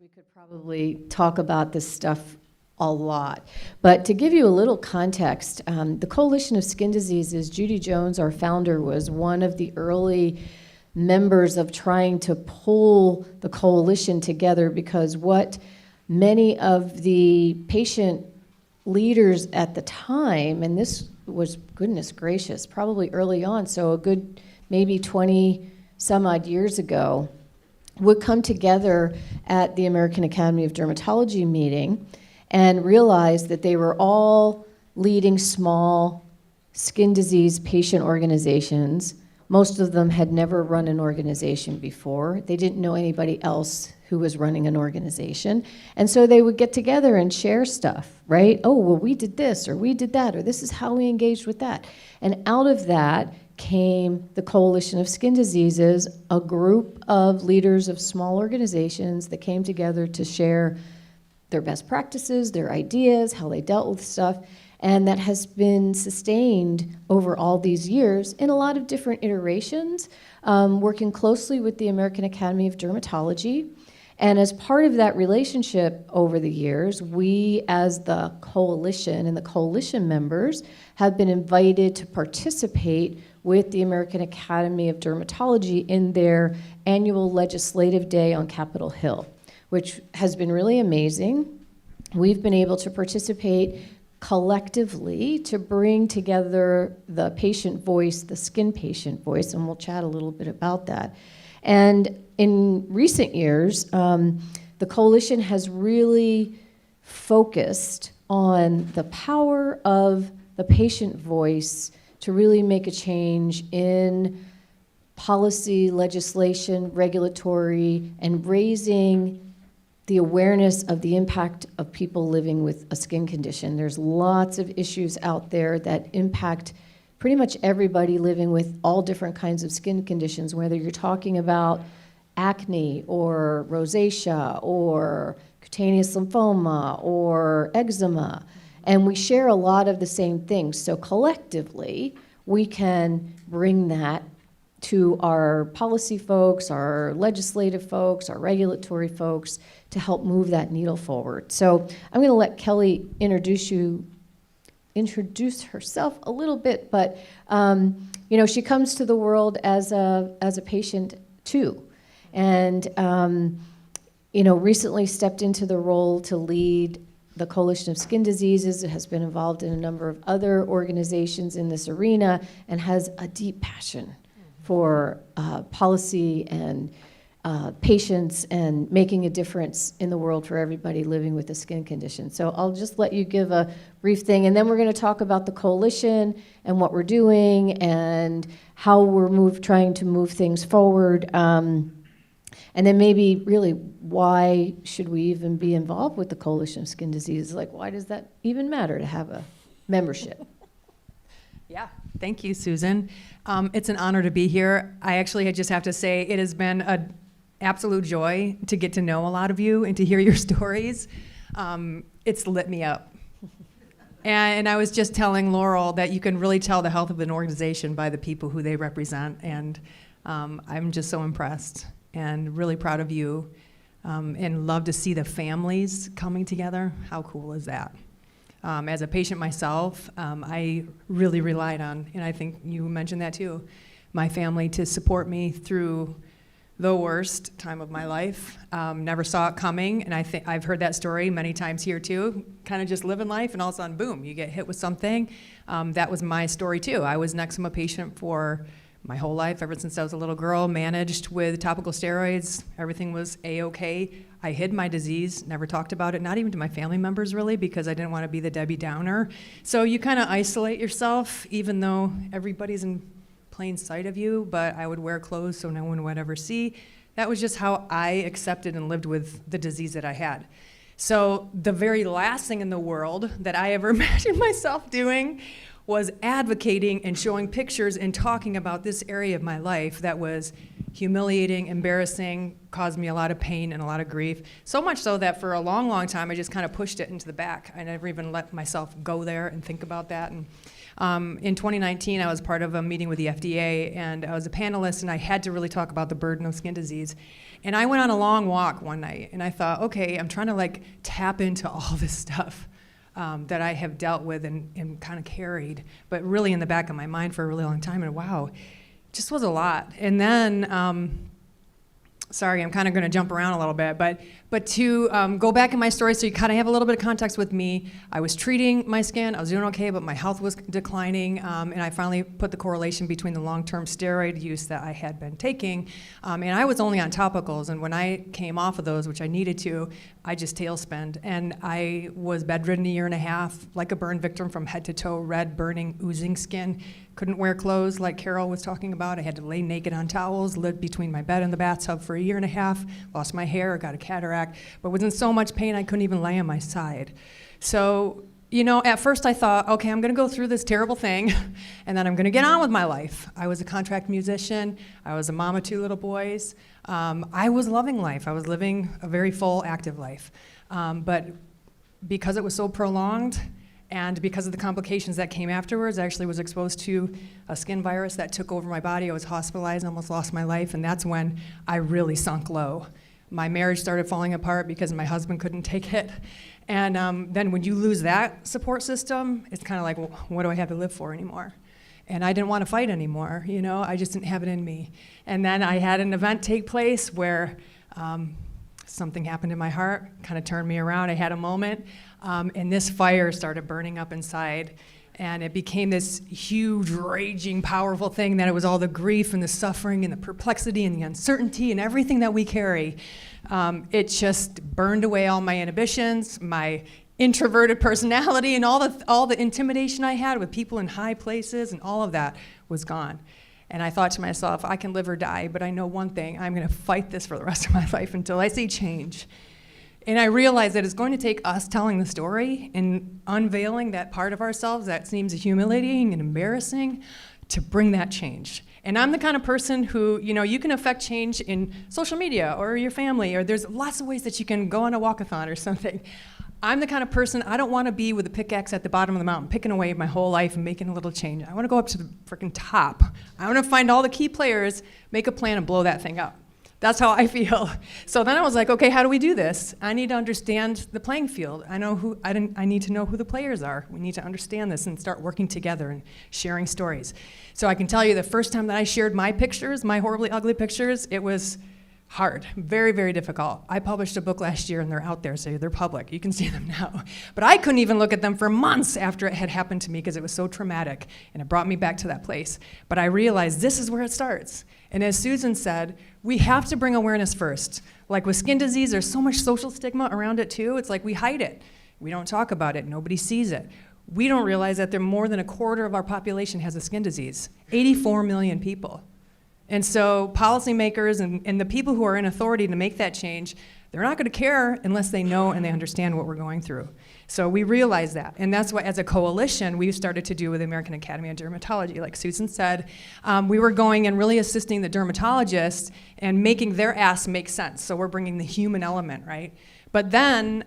We could probably talk about this stuff a lot. But to give you a little context, the Coalition of Skin Diseases, Judy Jones, our founder, was one of the early members of trying to pull the coalition together, because what many of the patient leaders at the time, and this was, goodness gracious, probably early on, so a good maybe 20 some odd years ago, would come together at the American Academy of Dermatology meeting and realize that they were all leading small skin disease patient organizations. Most of them had never run an organization before. They didn't know anybody else who was running an organization. And so they would get together and share stuff, right? Oh, well, we did this, or we did that, or this is how we engaged with that. And out of that came the Coalition of Skin Diseases, a group of leaders of small organizations that came together to share their best practices, their ideas, how they dealt with stuff. And that has been sustained over all these years in a lot of different iterations, working closely with the American Academy of Dermatology. And as part of that relationship over the years, we as the coalition and the coalition members have been invited to participate with the American Academy of Dermatology in their annual legislative day on Capitol Hill, which has been really amazing. We've been able to participate collectively to bring together the patient voice, the skin patient voice, and we'll chat a little bit about that. And in recent years, the coalition has really focused on the power of the patient voice to really make a change in policy, legislation, regulatory, and raising the awareness of the impact of people living with a skin condition. There's lots of issues out there that impact pretty much everybody living with all different kinds of skin conditions, whether you're talking about acne or rosacea or cutaneous lymphoma or eczema. And we share a lot of the same things. So collectively, we can bring that to our policy folks, our legislative folks, our regulatory folks to help move that needle forward. So I'm going to let Kelly introduce herself a little bit, but you know, she comes to the world as a patient too, and you know, recently stepped into the role to lead the Coalition of Skin Diseases. It has been involved in a number of other organizations in this arena and has a deep passion for policy and patients and making a difference in the world for everybody living with a skin condition. So I'll just let you give a brief thing, and then we're going to talk about the coalition and what we're doing and how we're trying to move things forward. And then maybe really why should we even be involved with the Coalition of Skin Diseases? Like, why does that even matter to have a membership? Yeah, thank you, Susan. It's an honor to be here. I actually just have to say it has been an absolute joy to get to know a lot of you and to hear your stories. It's lit me up. And I was just telling Laurel that you can really tell the health of an organization by the people who they represent, and I'm just so impressed and really proud of you, and love to see the families coming together. How cool is that? As a patient myself, I really relied on, and I think you mentioned that too, my family to support me through the worst time of my life. Never saw it coming, and I've heard that story many times here too, kind of just living life, and all of a sudden, boom, you get hit with something. That was my story too. I was an eczema patient for my whole life, ever since I was a little girl, managed with topical steroids. Everything was A-okay. I hid my disease, never talked about it, not even to my family members really, because I didn't want to be the Debbie Downer. So you kind of isolate yourself, even though everybody's in plain sight of you, but I would wear clothes so no one would ever see. That was just how I accepted and lived with the disease that I had. So the very last thing in the world that I ever imagined myself doing was advocating and showing pictures and talking about this area of my life that was humiliating, embarrassing, caused me a lot of pain and a lot of grief. So much so that for a long, long time, I just kind of pushed it into the back. I never even let myself go there and think about that. And In 2019, I was part of a meeting with the FDA, and I was a panelist, and I had to really talk about the burden of skin disease. And I went on a long walk one night, and I thought, okay, I'm trying to like tap into all this stuff that I have dealt with and kind of carried, but really in the back of my mind for a really long time, and wow, it just was a lot. And then, sorry, I'm kind of going to jump around a little bit, but to go back in my story so you kind of have a little bit of context with me, I was treating my skin, I was doing okay, but my health was declining, and I finally put the correlation between the long-term steroid use that I had been taking, and I was only on topicals, and when I came off of those, which I needed to, I just tailspinned, and I was bedridden a year and a half, like a burn victim from head to toe, red, burning, oozing skin. Couldn't wear clothes like Carol was talking about. I had to lay naked on towels, lived between my bed and the bathtub for a year and a half, lost my hair, got a cataract, but was in so much pain I couldn't even lay on my side. So, you know, at first I thought, okay, I'm gonna go through this terrible thing, and then I'm gonna get on with my life. I was a contract musician, I was a mom of 2 little boys. I was loving life. I was living a very full, active life. But because it was so prolonged, and because of the complications that came afterwards, I actually was exposed to a skin virus that took over my body. I was hospitalized, almost lost my life, and that's when I really sunk low. My marriage started falling apart because my husband couldn't take it. And then when you lose that support system, it's kind of like, well, what do I have to live for anymore? And I didn't want to fight anymore, you know? I just didn't have it in me. And then I had an event take place where something happened in my heart, kind of turned me around. I had a moment, and this fire started burning up inside, and it became this huge, raging, powerful thing that it was all the grief and the suffering and the perplexity and the uncertainty and everything that we carry. It just burned away all my inhibitions, my introverted personality, and all the intimidation I had with people in high places, and all of that was gone. And I thought to myself, I can live or die, but I know one thing, I'm gonna fight this for the rest of my life until I see change. And I realized that it's going to take us telling the story and unveiling that part of ourselves that seems humiliating and embarrassing to bring that change. And I'm the kind of person who, you know, you can affect change in social media or your family, or there's lots of ways that you can go on a walkathon or something. I'm the kind of person, I don't want to be with a pickaxe at the bottom of the mountain, picking away my whole life and making a little change. I want to go up to the freaking top. I want to find all the key players, make a plan, and blow that thing up. That's how I feel. So then I was like, okay, how do we do this? I need to understand the playing field. I need to know who the players are. We need to understand this and start working together and sharing stories. So I can tell you the first time that I shared my pictures, my horribly ugly pictures, it was hard, very, very difficult. I published a book last year and they're out there, so they're public. You can see them now. But I couldn't even look at them for months after it had happened to me because it was so traumatic and it brought me back to that place. But I realized this is where it starts. And as Susan said, we have to bring awareness first. Like with skin disease, there's so much social stigma around it too. It's like we hide it. We don't talk about it. Nobody sees it. We don't realize that more than a quarter of our population has a skin disease, 84 million people. And so policymakers and the people who are in authority to make that change, they're not going to care unless they know and they understand what we're going through. So we realize that. And that's what, as a coalition, we've started to do with the American Academy of Dermatology. Like Susan said, we were going and really assisting the dermatologists and making their ask make sense. So we're bringing the human element, right? But then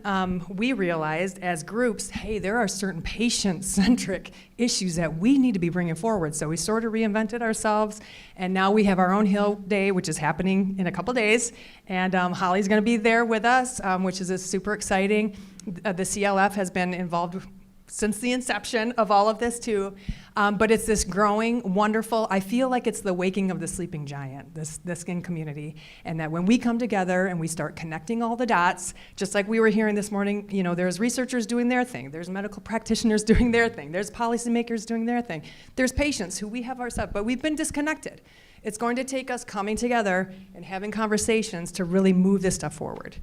we realized as groups, hey, there are certain patient-centric issues that we need to be bringing forward. So we sort of reinvented ourselves, and now we have our own Hill Day, which is happening in a couple days. And Holly's gonna be there with us, which is super exciting. The CLF has been involved since the inception of all of this too. But it's this growing, wonderful, I feel like it's the waking of the sleeping giant, the skin community. And that when we come together and we start connecting all the dots, just like we were hearing this morning, you know, there's researchers doing their thing, there's medical practitioners doing their thing, there's policymakers doing their thing, there's patients who we have ourselves, but we've been disconnected. It's going to take us coming together and having conversations to really move this stuff forward.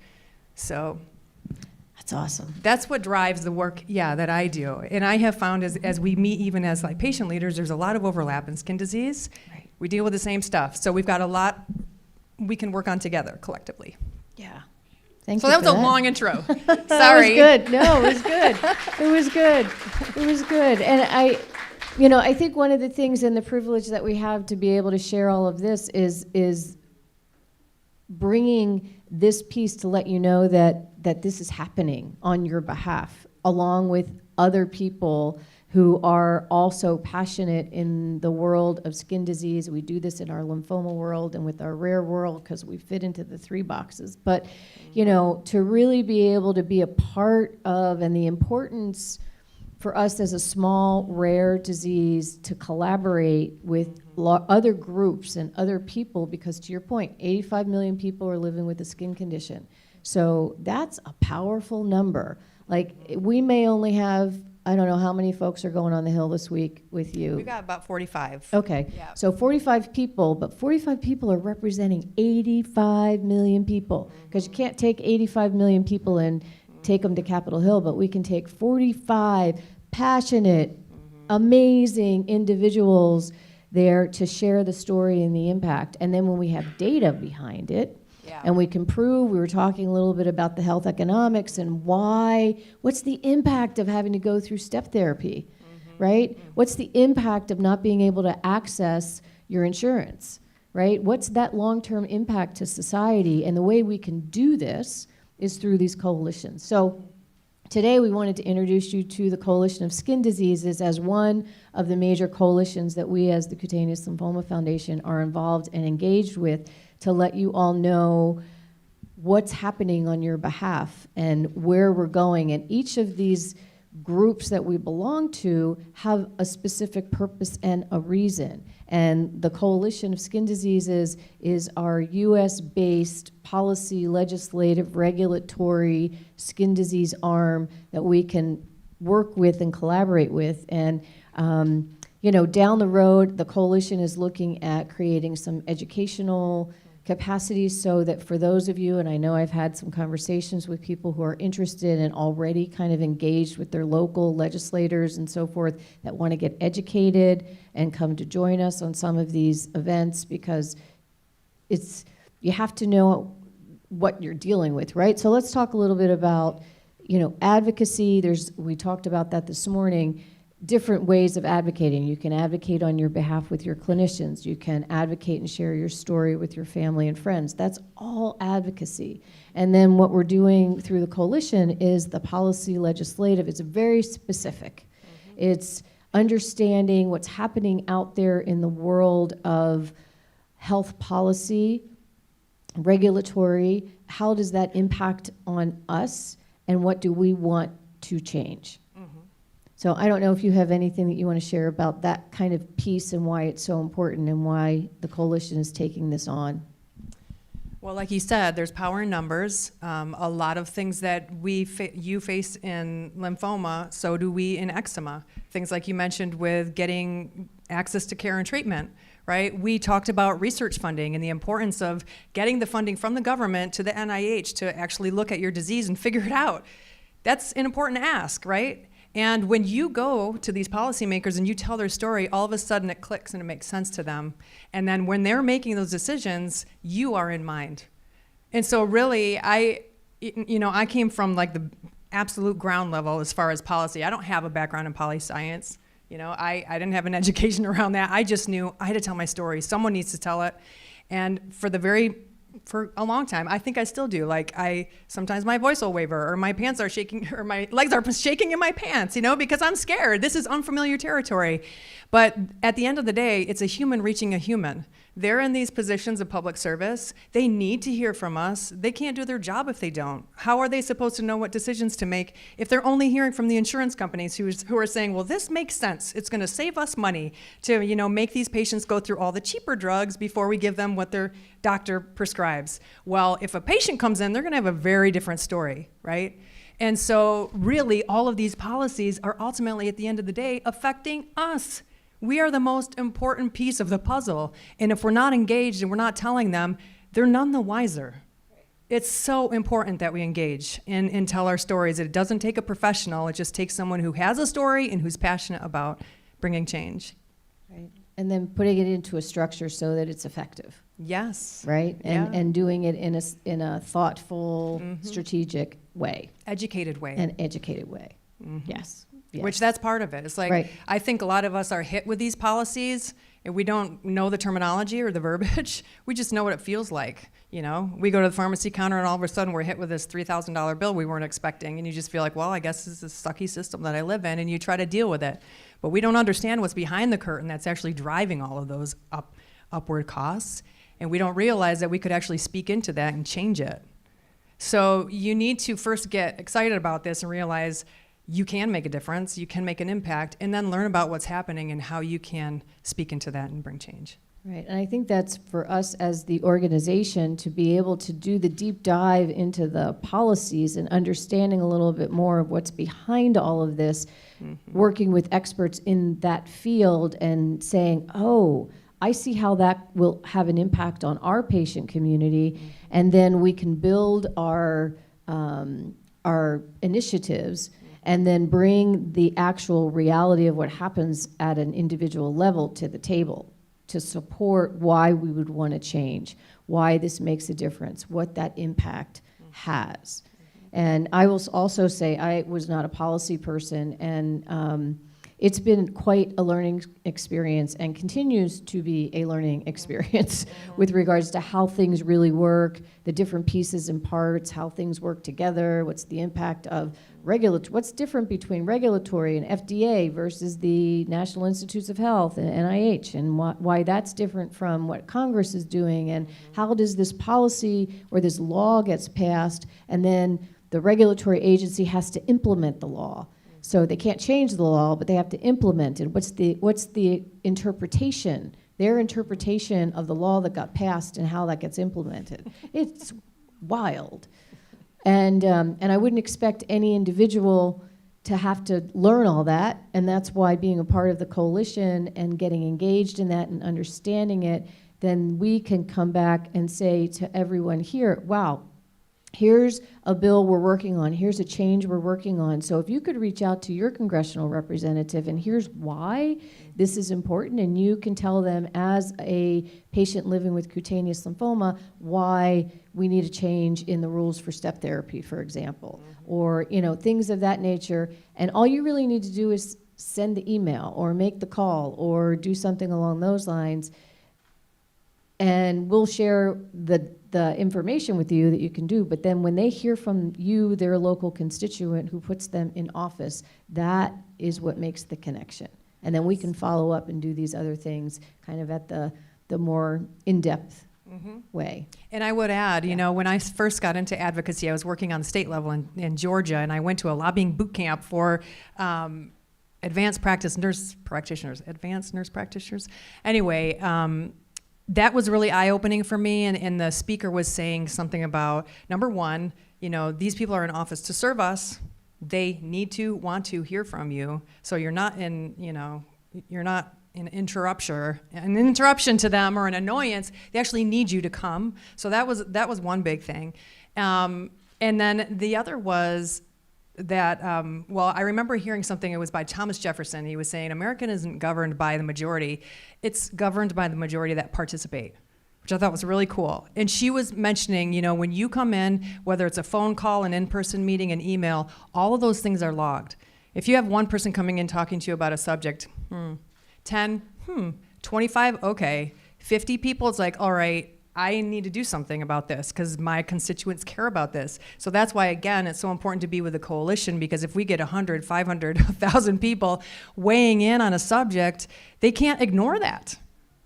So. That's awesome. That's what drives the work, that I do. And I have found as we meet, even as like patient leaders, there's a lot of overlap in skin disease. Right. We deal with the same stuff. So we've got a lot we can work on together collectively. Yeah. Thank you. So that was a long intro. Sorry. That was good. No, it was good. It was good. It was good. And I think one of the things and the privilege that we have to be able to share all of this is bringing this piece to let you know that this is happening on your behalf, along with other people who are also passionate in the world of skin disease. We do this in our lymphoma world and with our rare world because we fit into the 3 boxes. But, you know, to really be able to be a part of, and the importance for us as a small, rare disease to collaborate with other groups and other people, because to your point, 85 million people are living with a skin condition. So that's a powerful number. Like, we may only have, I don't know how many folks are going on the Hill this week with you. We got about 45. Okay, Yeah. so 45 people, but 45 people are representing 85 million people, because you can't take 85 million people and take them to Capitol Hill, but we can take 45 passionate, amazing individuals there to share the story and the impact. And then when we have data behind it, and we can prove, we were talking a little bit about the health economics and what's the impact of having to go through step therapy, right? What's the impact of not being able to access your insurance, right? What's that long-term impact to society? And the way we can do this is through these coalitions. So today we wanted to introduce you to the Coalition of Skin Diseases as one of the major coalitions that we as the Cutaneous Lymphoma Foundation are involved and engaged with, to let you all know what's happening on your behalf and where we're going. And each of these groups that we belong to have a specific purpose and a reason. And the Coalition of Skin Diseases is our US-based policy, legislative, regulatory skin disease arm that we can work with and collaborate with. And you know, down the road, the coalition is looking at creating some educational capacities so that for those of you, and I know I've had some conversations with people who are interested and already kind of engaged with their local legislators and so forth, that want to get educated and come to join us on some of these events, because you have to know what you're dealing with, right? So let's talk a little bit about, you know, advocacy. We talked about that this morning. Different ways of advocating. You can advocate on your behalf with your clinicians. You can advocate and share your story with your family and friends. That's all advocacy. And then what we're doing through the coalition is the policy legislative. It's very specific. It's understanding what's happening out there in the world of health policy, regulatory. How does that impact on us, and what do we want to change? So I don't know if you have anything that you want to share about that kind of piece and why it's so important and why the coalition is taking this on. Well, like you said, there's power in numbers. A lot of things that you face in lymphoma, so do we in eczema. Things like you mentioned with getting access to care and treatment, right? We talked about research funding and the importance of getting the funding from the government to the NIH to actually look at your disease and figure it out. That's an important ask, right? And when you go to these policymakers and you tell their story, all of a sudden it clicks and it makes sense to them. And then when they're making those decisions, you are in mind. And so really, I came from like the absolute ground level as far as policy. I don't have a background in poli-science. You know, I didn't have an education around that. I just knew I had to tell my story. Someone needs to tell it. And for a long time, I think I still do. Like, sometimes my voice will waver, or my pants are shaking, or my legs are shaking in my pants, you know, because I'm scared. This is unfamiliar territory. But at the end of the day, it's a human reaching a human. They're in these positions of public service. They need to hear from us. They can't do their job if they don't. How are they supposed to know what decisions to make if they're only hearing from the insurance companies who are saying, well, this makes sense. It's going to save us money to, you know, make these patients go through all the cheaper drugs before we give them what their doctor prescribes. Well, if a patient comes in, they're going to have a very different story, right? And so really all of these policies are ultimately at the end of the day affecting us. We are the most important piece of the puzzle. And if we're not engaged and we're not telling them, they're none the wiser. It's so important that we engage and tell our stories. It doesn't take a professional. It just takes someone who has a story and who's passionate about bringing change. Right. And then putting it into a structure so that it's effective. Yes. Right? Yeah. And doing it in a thoughtful, strategic way. Educated way. An educated way. Yes. Yes. Which that's part of it. It's like, right. I think a lot of us are hit with these policies And we don't know the terminology or the verbiage. We just know what it feels like. You know, we go to the pharmacy counter and all of a sudden we're hit with this $3,000 bill we weren't expecting. And you just feel like, well, I guess this is a sucky system that I live in, and you try to deal with it. But we don't understand what's behind the curtain that's actually driving all of those upward costs. And we don't realize that we could actually speak into that and change it. So you need to first get excited about this and realize you can make a difference, you can make an impact, and then learn about what's happening and how you can speak into that and bring change. Right, and I think that's for us as the organization to be able to do the deep dive into the policies and understanding a little bit more of what's behind all of this, working with experts in that field and saying, oh, I see how that will have an impact on our patient community, and then we can build our initiatives and then bring the actual reality of what happens at an individual level to the table to support why we would want to change, why this makes a difference, what that impact has. And I will also say I was not a policy person, and it's been quite a learning experience and continues to be a learning experience with regards to how things really work, the different pieces and parts, how things work together, what's the impact of what's different between regulatory and FDA versus the National Institutes of Health and NIH, and why that's different from what Congress is doing, and how does this policy or this law gets passed, and then the regulatory agency has to implement the law. So they can't change the law, but they have to implement it. What's the interpretation, their interpretation of the law that got passed and how that gets implemented? It's wild. And I wouldn't expect any individual to have to learn all that, and that's why being a part of the coalition and getting engaged in that and understanding it, then we can come back and say to everyone here, wow, here's a bill we're working on, here's a change we're working on. So if you could reach out to your congressional representative and here's why this is important, and you can tell them as a patient living with cutaneous lymphoma why we need a change in the rules for step therapy, for example, or things of that nature. And all you really need to do is send the email or make the call or do something along those lines, and we'll share the information with you that you can do. But then when they hear from you, their local constituent who puts them in office, that is what makes the connection. And then we can follow up and do these other things kind of at the more in-depth way. And I would add, when I first got into advocacy, I was working on the state level in Georgia, and I went to a lobbying boot camp for advanced nurse practitioners. Anyway, that was really eye-opening for me, and the speaker was saying something about, number one, these people are in office to serve us. They need to want to hear from you, so you're not an interruption to them or an annoyance. They actually need you to come. So that was one big thing. And then the other was that, I remember hearing something, it was by Thomas Jefferson. He was saying, America isn't governed by the majority, it's governed by the majority that participate, which I thought was really cool. And she was mentioning, when you come in, whether it's a phone call, an in-person meeting, an email, all of those things are logged. If you have one person coming in talking to you about a subject, 10, 25, okay. 50 people, it's like, all right, I need to do something about this because my constituents care about this. So that's why, again, it's so important to be with a coalition, because if we get 100, 500, 1,000 people weighing in on a subject, they can't ignore that,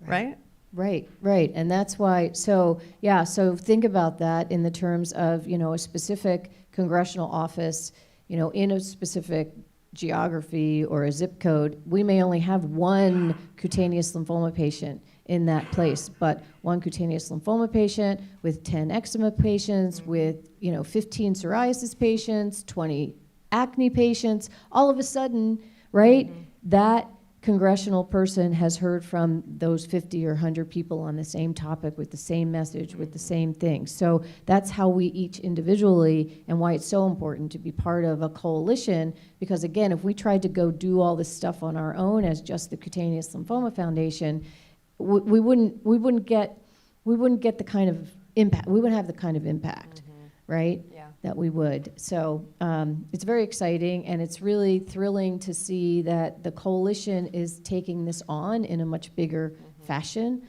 right? Right. And that's why, so think about that in the terms of, a specific congressional office, in a specific geography or a zip code. We may only have one cutaneous lymphoma patient in that place, but one cutaneous lymphoma patient with 10 eczema patients, with 15 psoriasis patients, 20 acne patients, all of a sudden, right, that congressional person has heard from those 50 or 100 people on the same topic with the same message, with the same thing. So that's how we each individually, and why it's so important to be part of a coalition, because again, if we tried to go do all this stuff on our own as just the Cutaneous Lymphoma Foundation, we wouldn't get the kind of impact. We wouldn't have the kind of impact, right? Yeah. That we would. So it's very exciting, and it's really thrilling to see that the coalition is taking this on in a much bigger fashion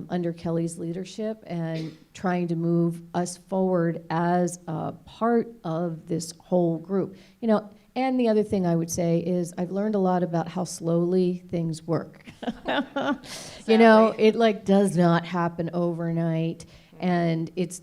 under Kelly's leadership and trying to move us forward as a part of this whole group. You know, and the other thing I would say is I've learned a lot about how slowly things work. You know, it like does not happen overnight, and it's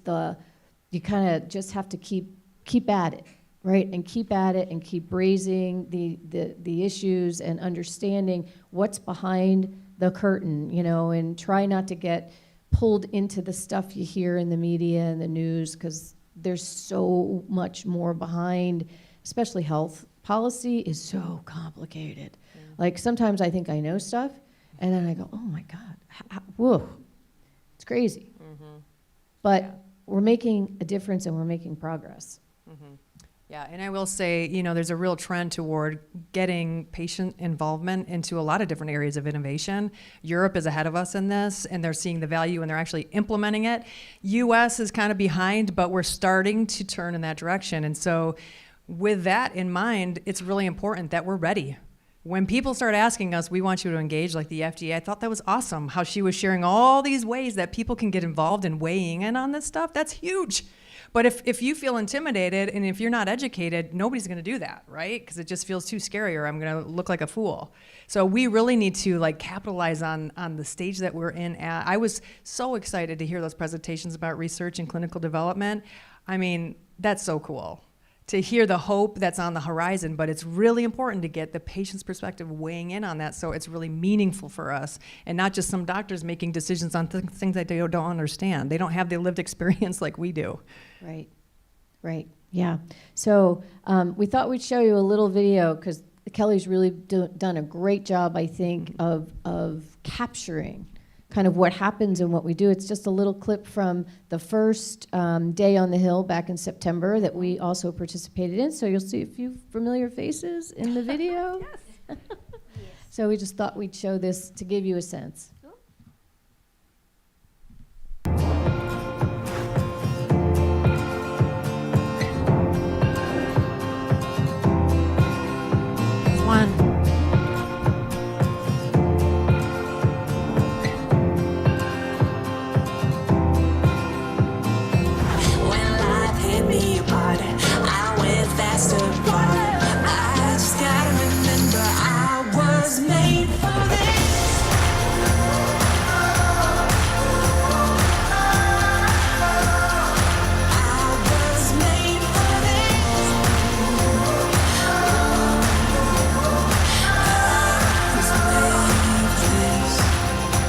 you kind of just have to keep at it, right? And keep at it and keep raising the issues and understanding what's behind the curtain, you know, and try not to get pulled into the stuff you hear in the media and the news, because there's so much more behind, especially health policy is so complicated. Yeah. Like sometimes I think I know stuff, and then I go, oh my God, whoa, it's crazy. Mm-hmm. But yeah. We're making a difference and we're making progress. Mm-hmm. Yeah, and I will say, you know, there's a real trend toward getting patient involvement into a lot of different areas of innovation. Europe is ahead of us in this, and they're seeing the value and they're actually implementing it. US is kind of behind, but we're starting to turn in that direction. And so with that in mind, it's really important that we're ready. When people start asking us, we want you to engage, like the FDA, I thought that was awesome, how she was sharing all these ways that people can get involved in weighing in on this stuff. That's huge. But if you feel intimidated and if you're not educated, nobody's going to do that, right? Because it just feels too scary, or I'm going to look like a fool. So we really need to like capitalize on the stage that we're in at. I was so excited to hear those presentations about research and clinical development. I mean, that's so cool to hear the hope that's on the horizon, but it's really important to get the patient's perspective weighing in on that, so it's really meaningful for us, and not just some doctors making decisions on things that they don't understand. They don't have the lived experience like we do. Right, yeah. So we thought we'd show you a little video, because Kelly's really done a great job, I think, of capturing kind of what happens and what we do. It's just a little clip from the first day on the Hill back in September that we also participated in. So you'll see a few familiar faces in the video. Yes. So we just thought we'd show this to give you a sense. One.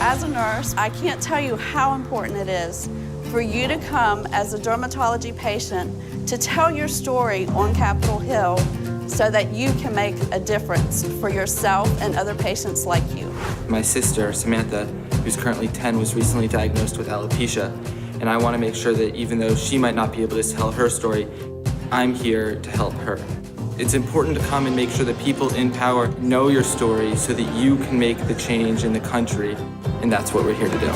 As a nurse, I can't tell you how important it is for you to come as a dermatology patient to tell your story on Capitol Hill so that you can make a difference for yourself and other patients like you. My sister, Samantha, who's currently 10, was recently diagnosed with alopecia, and I want to make sure that even though she might not be able to tell her story, I'm here to help her. It's important to come and make sure that people in power know your story so that you can make the change in the country, and that's what we're here to do.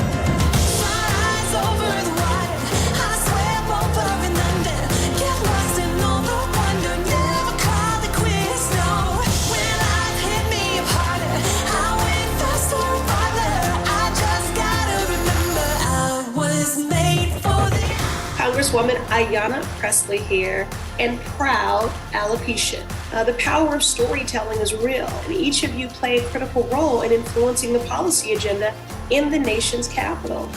Congresswoman Ayanna Pressley here, and proud alopecian. The power of storytelling is real, and each of you play a critical role in influencing the policy agenda in the nation's capital.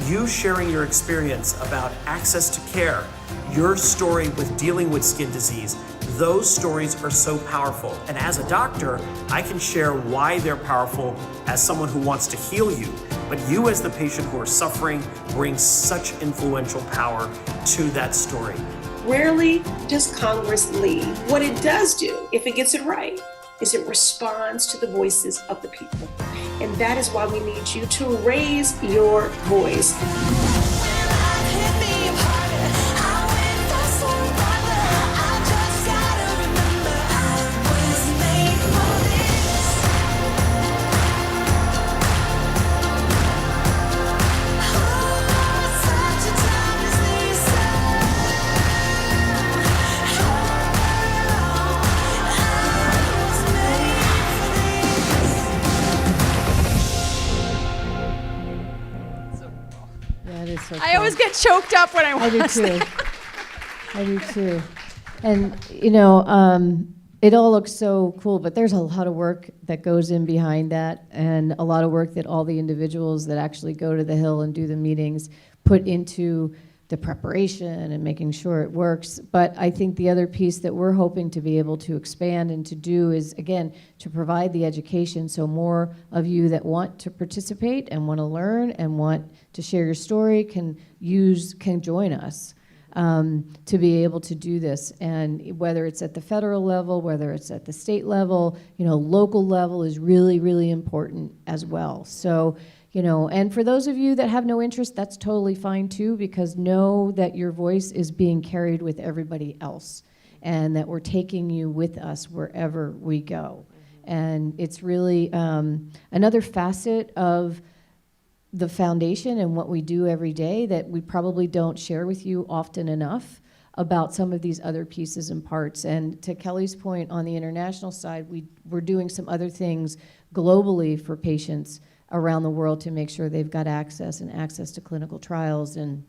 You sharing your experience about access to care, your story with dealing with skin disease, those stories are so powerful. And as a doctor, I can share why they're powerful as someone who wants to heal you. But you as the patient who are suffering bring such influential power to that story. Rarely does Congress lead. What it does do, if it gets it right, is it responds to the voices of the people. And that is why we need you to raise your voice. always get choked up when I I do watch too. that. I do too. And, it all looks so cool, but there's a lot of work that goes in behind that, and a lot of work that all the individuals that actually go to the Hill and do the meetings put into the preparation and making sure it works. But I think the other piece that we're hoping to be able to expand and to do is, again, to provide the education so more of you that want to participate and want to learn and want to share your story can join us. To be able to do this, and whether it's at the federal level, whether it's at the state level, local level is really, really important as well. So, and for those of you that have no interest, that's totally fine too, because know that your voice is being carried with everybody else, and that we're taking you with us wherever we go. And it's really another facet of the foundation and what we do every day that we probably don't share with you often enough about some of these other pieces and parts. And to Kelly's point, on the international side, we're doing some other things globally for patients around the world to make sure they've got access to clinical trials, and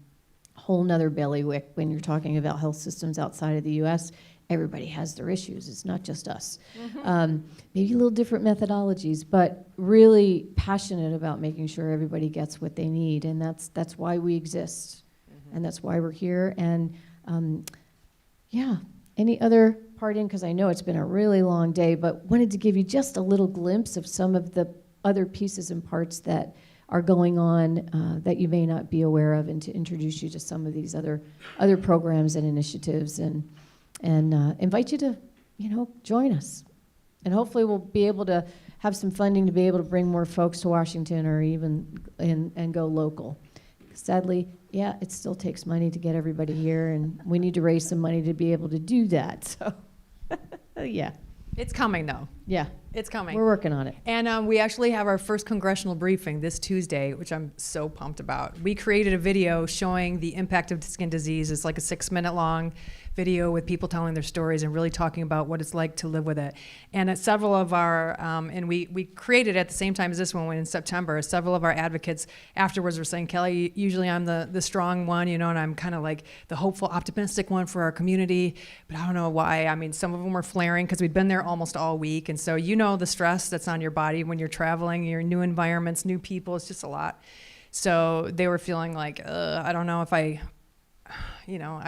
a whole nother bailiwick when you're talking about health systems outside of the US. Everybody has their issues. It's not just us. Maybe a little different methodologies, but really passionate about making sure everybody gets what they need, and that's why we exist, and that's why we're here. And any other parting? Because I know it's been a really long day, but wanted to give you just a little glimpse of some of the other pieces and parts that are going on that you may not be aware of, and to introduce you to some of these other programs and initiatives, and invite you to, join us. And hopefully we'll be able to have some funding to be able to bring more folks to Washington, or even and go local. Sadly, it still takes money to get everybody here, and we need to raise some money to be able to do that. So, yeah. It's coming, though. Yeah. It's coming. We're working on it. And we actually have our first congressional briefing this Tuesday, which I'm so pumped about. We created a video showing the impact of skin disease. It's like a 6-minute long video with people telling their stories and really talking about what it's like to live with it. And at several of our, and we created at the same time as this one in September, several of our advocates afterwards were saying, Kelly, usually I'm the strong one, and I'm kind of like the hopeful, optimistic one for our community, but I don't know why. I mean, some of them were flaring because we'd been there almost all week. And so the stress that's on your body when you're traveling, your new environments, new people, it's just a lot. So they were feeling like, I don't know if I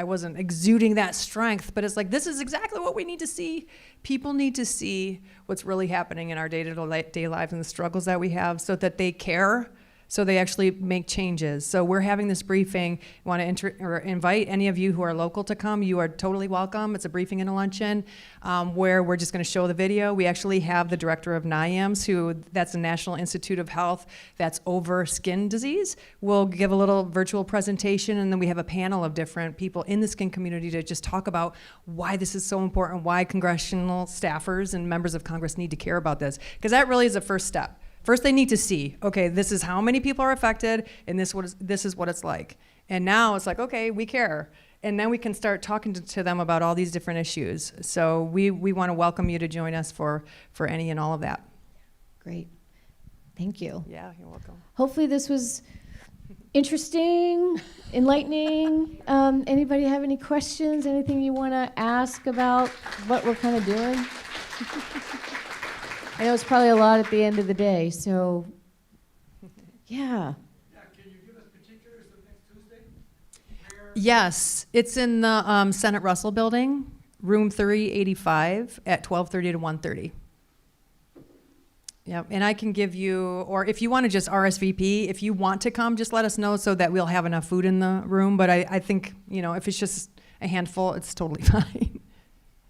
wasn't exuding that strength, but it's like, this is exactly what we need to see. People need to see what's really happening in our day-to-day lives and the struggles that we have, so that they care, so they actually make changes. So we're having this briefing. Want to invite any of you who are local to come. You are totally welcome. It's a briefing and a luncheon where we're just going to show the video. We actually have the director of NIAMS, that's the National Institute of Health that's over skin disease. We'll give a little virtual presentation, and then we have a panel of different people in the skin community to just talk about why this is so important, why congressional staffers and members of Congress need to care about this, because that really is the first step. First, they need to see, okay, this is how many people are affected, and this is what it's like. And now it's like, okay, we care. And then we can start talking to them about all these different issues. So we want to welcome you to join us for any and all of that. Great. Thank you. Yeah, you're welcome. Hopefully this was interesting, enlightening. Anybody have any questions? Anything you want to ask about what we're kind of doing? I know it's probably a lot at the end of the day, so yeah. Can you give us particulars of next Tuesday? Yes, it's in the Senate Russell Building, room 385 at 12:30 to 1:30. Yep, and I can give you, or if you want to just RSVP, if you want to come, just let us know so that we'll have enough food in the room. But I think, if it's just a handful, it's totally fine.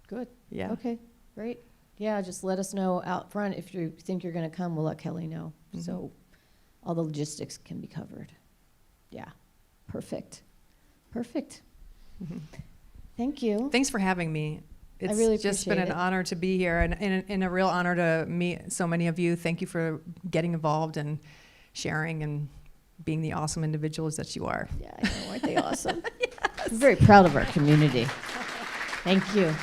Good. Yeah. Okay, great. Yeah, just let us know out front if you think you're going to come. We'll let Kelly know. Mm-hmm. So all the logistics can be covered. Yeah, perfect. Mm-hmm. Thank you. Thanks for having me. It's really just been appreciate an it. honor to be here, and a real honor to meet so many of you. Thank you for getting involved and sharing and being the awesome individuals that you are. Yeah, I know. Aren't they awesome? Yes. I'm very proud of our community. Thank you.